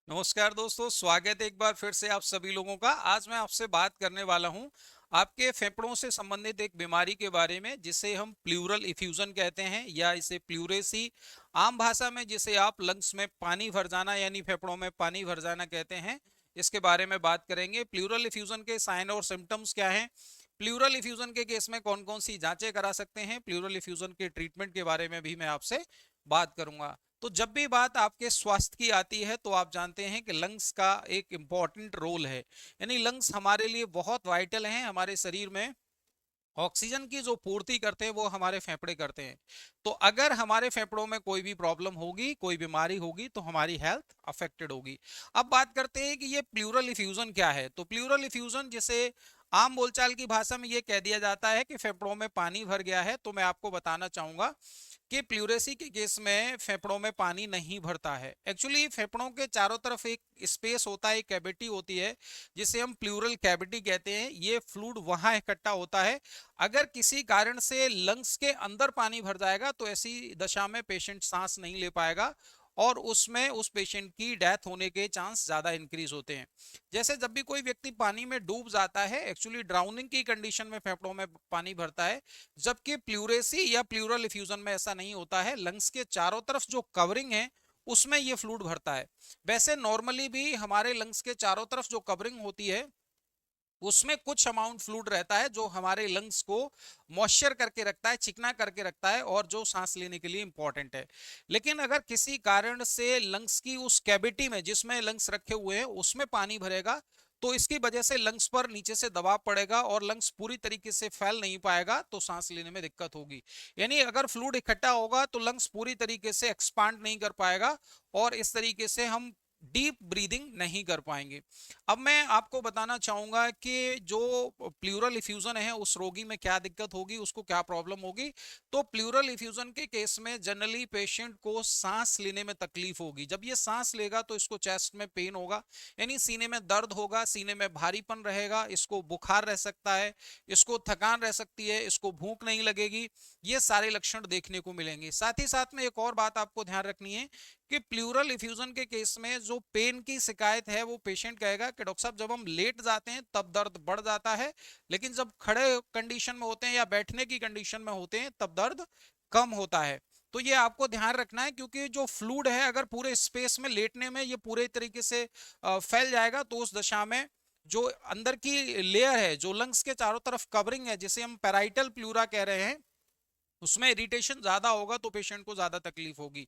नमस्कार दोस्तों, स्वागत है एक बार फिर से आप सभी लोगों का। आज मैं आपसे बात करने वाला हूं आपके फेफड़ों से संबंधित एक बीमारी के बारे में, जिसे हम प्लूरल इफ्यूजन कहते हैं या इसे प्लूरेसी, आम भाषा में जिसे आप लंग्स में पानी भर जाना यानी फेफड़ों में पानी भर जाना कहते हैं। इसके बारे में बात करेंगे। प्लूरल इफ्यूजन के साइन और सिम्टम्स क्या हैं, प्लूरल इफ्यूजन के केस में कौन कौन सी जांचें करा सकते हैं, प्लूरल इफ्यूजन के ट्रीटमेंट के बारे में भी मैं आपसे बात करूंगा। तो जब भी बात आपके स्वास्थ्य की आती है तो आप जानते हैं कि लंग्स का एक इम्पॉर्टेंट रोल है, यानी लंग्स हमारे लिए बहुत वाइटल हैं। हमारे शरीर में ऑक्सीजन की जो पूर्ति करते हैं वो हमारे फेफड़े करते हैं। तो अगर हमारे फेफड़ों में कोई भी प्रॉब्लम होगी, कोई बीमारी होगी, तो हमारी हेल्थ अफेक्टेड होगी। अब बात करते हैं कि ये प्लूरल इफ्यूजन क्या है। तो प्लूरल इफ्यूजन, जिसे आम बोलचाल की भाषा में ये कह दिया जाता है कि फेफड़ों में पानी भर गया है, तो मैं आपको बताना चाहूंगा कि प्लूरेसी के केस में फेफड़ों में पानी नहीं भरता है। एक्चुअली फेफड़ों के चारों तरफ एक स्पेस होता है, एक कैविटी होती है, जिसे हम प्लूरल कैविटी कहते हैं। ये फ्लूइड वहां इकट्ठा होता है। अगर किसी कारण से लंग्स के अंदर पानी भर जाएगा तो ऐसी दशा में पेशेंट सांस नहीं ले पाएगा और उसमें उस पेशेंट की डेथ होने के चांस ज्यादा इंक्रीज होते हैं। जैसे जब भी कोई व्यक्ति पानी में डूब जाता है, एक्चुअली ड्राउनिंग की कंडीशन में फेफड़ों में पानी भरता है, जबकि प्लूरेसी या प्लूरल इफ्यूजन में ऐसा नहीं होता है। लंग्स के चारों तरफ जो कवरिंग है उसमें ये फ्लूइड भरता है। वैसे नॉर्मली भी हमारे लंग्स के चारों तरफ जो कवरिंग होती है उसमें कुछ अमाउंट फ्लूइड रहता है, जो हमारे लंग्स को मॉइस्चर करके रखता है, चिकना करके रखता है, और जो सांस लेने के लिए इंपॉर्टेंट है। लेकिन अगर किसी कारण से लंग्स की उस कैविटी में, जिसमें लंग्स रखे हुए हैं, उसमें पानी भरेगा, तो इसकी वजह से लंग्स पर नीचे से दबाव पड़ेगा और लंग्स पूरी तरीके से फैल नहीं पाएगा, तो सांस लेने में दिक्कत होगी। यानी अगर फ्लूइड इकट्ठा होगा तो लंग्स पूरी तरीके से एक्सपांड नहीं कर पाएगा और इस तरीके से हम डीप ब्रीदिंग नहीं कर पाएंगे। अब मैं आपको बताना चाहूंगा कि जो प्लूरल इफ्यूजन है उस रोगी में क्या दिक्कत होगी, उसको क्या प्रॉब्लम होगी। तो प्लूरल इफ्यूजन के केस में जनरली पेशेंट को सांस लेने में तकलीफ होगी। जब ये सांस लेगा तो इसको चेस्ट में पेन होगा, यानी सीने में दर्द होगा, सीने में भारीपन रहेगा, इसको बुखार रह सकता है, इसको थकान रह सकती है, इसको भूख नहीं लगेगी। ये सारे लक्षण देखने को मिलेंगे। साथ ही साथ में एक और बात आपको ध्यान रखनी है कि प्लूरल इफ्यूजन के केस में जो पेन की शिकायत है, वो पेशेंट कहेगा कि डॉक्टर साहब, जब हम लेट जाते हैं तब दर्द बढ़ जाता है, लेकिन जब खड़े कंडीशन में होते हैं या बैठने की कंडीशन में होते हैं तब दर्द कम होता है। तो ये आपको ध्यान रखना है, क्योंकि जो फ्लूइड है अगर पूरे स्पेस में लेटने में ये पूरे तरीके से फैल जाएगा, तो उस दशा में जो अंदर की लेयर है, जो लंग्स के चारों तरफ कवरिंग है, जिसे हम पैराइटल प्लूरा कह रहे हैं, उसमें इरिटेशन ज्यादा होगा तो पेशेंट को ज्यादा तकलीफ होगी।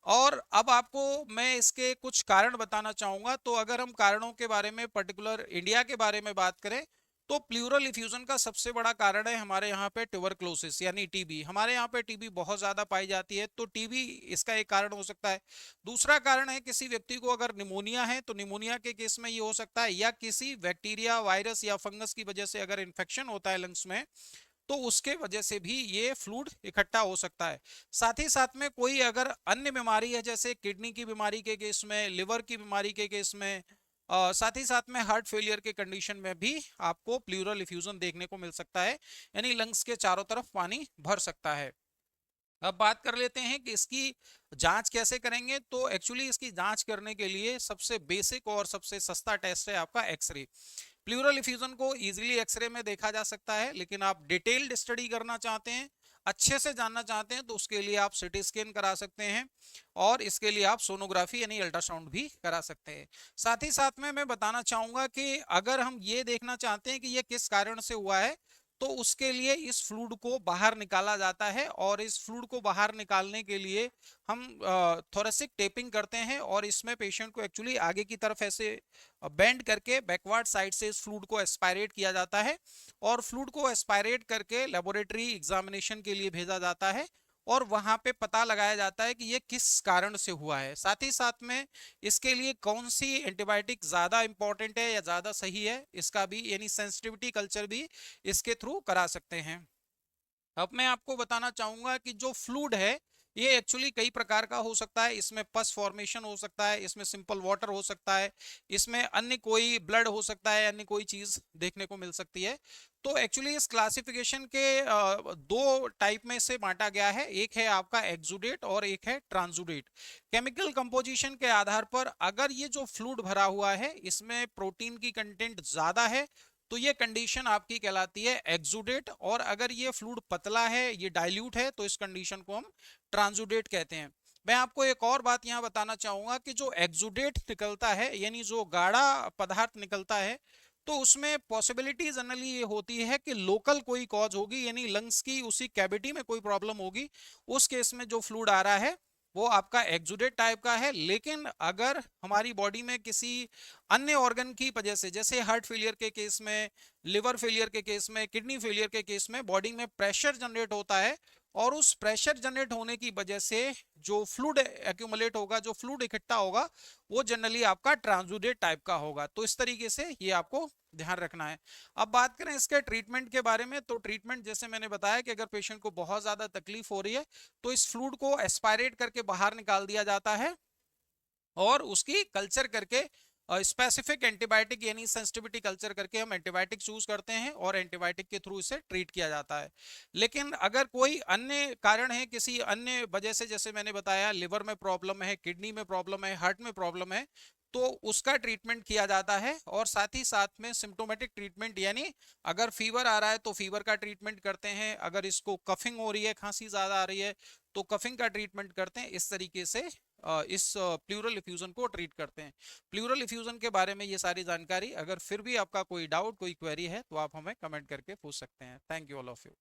और अब आपको मैं इसके कुछ कारण बताना चाहूंगा। तो अगर हम कारणों के बारे में, पर्टिकुलर इंडिया के बारे में बात करें, तो प्लूरल इफ्यूजन का सबसे बड़ा कारण है हमारे यहाँ पे ट्यूबरक्लोसिस यानी टीबी। हमारे यहाँ पे टीबी बहुत ज्यादा पाई जाती है, तो टीबी इसका एक कारण हो सकता है। दूसरा कारण है, किसी व्यक्ति को अगर निमोनिया है तो निमोनिया के केस में ये हो सकता है, या किसी बैक्टीरिया, वायरस या फंगस की वजह से अगर इन्फेक्शन होता है लंग्स में, तो उसके वजह से भी ये फ्लूइड इकट्ठा हो सकता है। साथ ही साथ में कोई अगर अन्य बीमारी है, जैसे किडनी की बीमारी के केस में, लिवर की बीमारी के केस में, साथ ही साथ में हार्ट फेलियर के कंडीशन में भी आपको प्लूरल इफ्यूजन देखने को मिल सकता है, यानी लंग्स के चारों तरफ पानी भर सकता है। अब बात कर लेते हैं कि इसकी जांच कैसे करेंगे। तो एक्चुअली इसकी जांच करने के लिए सबसे बेसिक और सबसे सस्ता टेस्ट है आपका एक्सरे। प्लूरल इफ्यूजन को इजीली एक्सरे में देखा जा सकता है, लेकिन आप डिटेल्ड स्टडी करना चाहते हैं, अच्छे से जानना चाहते हैं, तो उसके लिए आप सिटी स्कैन करा सकते हैं और इसके लिए आप सोनोग्राफी यानी अल्ट्रासाउंड भी करा सकते हैं। साथ ही साथ में मैं बताना चाहूंगा कि अगर हम ये देखना चाहते हैं कि ये किस कारण से हुआ है, तो उसके लिए इस फ्लूइड को बाहर निकाला जाता है, और इस फ्लूइड को बाहर निकालने के लिए हम थोरेसिक टेपिंग करते हैं, और इसमें पेशेंट को एक्चुअली आगे की तरफ ऐसे बेंड करके बैकवर्ड साइड से इस फ्लूइड को एस्पायरेट किया जाता है, और फ्लूइड को एस्पायरेट करके लेबोरेटरी एग्जामिनेशन के लिए भेजा जाता है, और वहां पे पता लगाया जाता है कि ये किस कारण से हुआ है। साथ ही साथ में इसके लिए कौन सी एंटीबायोटिक ज्यादा इंपॉर्टेंट है या ज्यादा सही है, इसका भी यानी सेंसिटिविटी कल्चर भी इसके थ्रू करा सकते हैं। अब मैं आपको बताना चाहूंगा कि जो फ्लूइड है ये एक्चुअली कई प्रकार का हो सकता है, इसमें पस फॉर्मेशन हो सकता है, इसमें सिंपल वाटर हो सकता है, इसमें अन्य कोई ब्लड हो सकता है, अन्य कोई चीज देखने को मिल सकती है। तो एक्चुअली इस क्लासिफिकेशन के दो टाइप में से बांटा गया है, एक है आपका एक्सुडेट और एक है ट्रांसुडेट। केमिकल कंपोजिशन के आधार पर अगर ये जो फ्लूइड भरा हुआ है इसमें प्रोटीन की कंटेंट ज्यादा है तो ये कंडीशन आपकी कहलाती है एक्सुडेट, और अगर ये फ्लूइड पतला है, ये डाइल्यूट है, तो इस कंडीशन को हम ट्रांसुडेट कहते हैं। मैं आपको एक और बात यहां बताना चाहूंगा कि जो एक्सुडेट निकलता है यानी जो गाढ़ा पदार्थ निकलता है, तो उसमें पॉसिबिलिटी जनरली ये होती है कि लोकल कोई कॉज होगी, यानी लंग्स की उसी कैविटी में कोई प्रॉब्लम होगी, उस केस में जो फ्लूइड आ रहा है वो आपका एक्सुडेट टाइप का है। लेकिन अगर हमारी बॉडी में किसी अन्य ऑर्गन की वजह से, जैसे हार्ट फेलियर के केस में, लिवर फेलियर के केस में, किडनी फेलियर के केस में बॉडी में प्रेशर जनरेट होता है, और उस प्रेशर जनरेट होने की वजह से जो फ्लूइड एक्यूमुलेट होगा, जो फ्लूइड इकट्ठा होगा, वो जनरली आपका ट्रांसुडेट टाइप का होगा। तो इस तरीके से ये आपको ध्यान रखना है। अब बात करें इसके ट्रीटमेंट के बारे में, तो ट्रीटमेंट जैसे मैंने बताया कि अगर पेशेंट को बहुत ज्यादा तकलीफ हो रही है तो इस फ्लूइड को एस्पायरेट करके बाहर निकाल दिया जाता है और उसकी कल्चर करके स्पेसिफिक एंटीबायोटिक यानी सेंसिटिविटी कल्चर करके हम एंटीबायोटिक चूज करते हैं और एंटीबायोटिक के थ्रू इसे ट्रीट किया जाता है। लेकिन अगर कोई अन्य कारण है, किसी अन्य वजह से, जैसे मैंने बताया लिवर में प्रॉब्लम है, किडनी में प्रॉब्लम है, हार्ट में प्रॉब्लम है, तो उसका ट्रीटमेंट किया जाता है। और साथ ही साथ में सिम्टोमेटिक ट्रीटमेंट, यानी अगर फीवर आ रहा है तो फीवर का ट्रीटमेंट करते हैं, अगर इसको कफिंग हो रही है, खांसी ज्यादा आ रही है, तो कफिंग का ट्रीटमेंट करते हैं। इस तरीके से इस प्लूरल इफ्यूजन को ट्रीट करते हैं। प्लूरल इफ्यूजन के बारे में ये सारी जानकारी, अगर फिर भी आपका कोई डाउट, कोई क्वेरी है, तो आप हमें कमेंट करके पूछ सकते हैं। Thank you all of you.